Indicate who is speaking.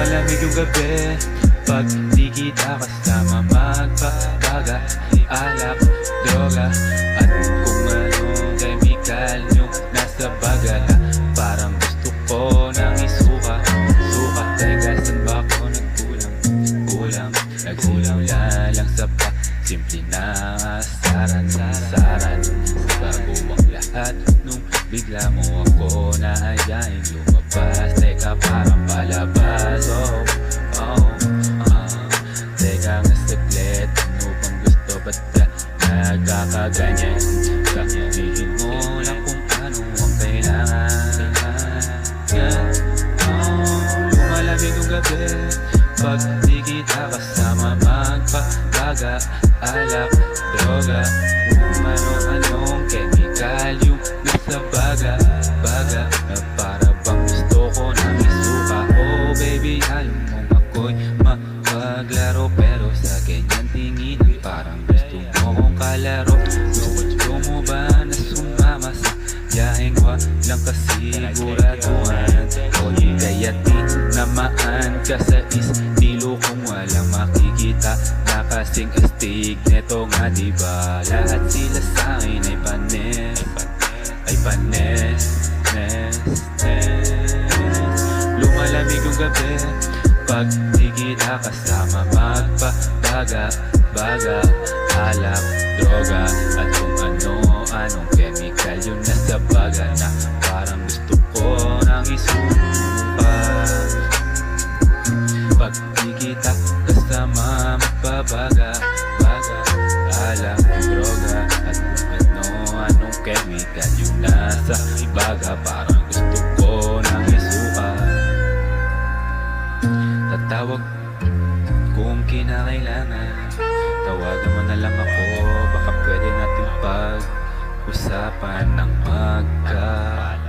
Speaker 1: Lumalamig yung gabi pag di kita kasama. Magpapaga, alak, droga, at kung anong chemical yung nasa bagala. Parang gusto ko nang isuka. Teka, saan ba ako nagkulang? Nagsimula lang sa simple na asaran. Bago ang lahat nung bigla mo ako naayain lumabas. Teka, parang palabas. Teka nga saglit, ano bang gusto? Ba't ka nagkakaganyan? Sabihin mo lang kung ano ang kailangan. Lumalamig yung gabi pag di kita kasama. Magpapaga, alak, droga, kung ano-anong chemical yung nasa baga. Na para bang gusto ko nang isuka. Oh baby, alam mong ako'y mapaglaro, pero sa ganyan tingin parang gusto mo kong kalaro. Gusto mo ba na sumama sa biyaheng walang kasiguraduhan? O di kaya di namaan ka sa estilo kung walang makikita na kasing astig neto nga, diba? Lahat sila sa'kin ay panes. Lumalamig yung gabi pag di kita kasama. Magpapaga, alak, droga, at kung ano-anong chemical yung nasa baga. Na parang gusto ko nang isupa. Pag di kita kasama, magpapaga, alak, droga, at kung ano-anong chemical yung nasa baga. Parang gusto ko nang isuka. Tatawag kung kinakailangan, tawagan mo na lang ako. Baka pwede natin pag-usapan ng magkapala.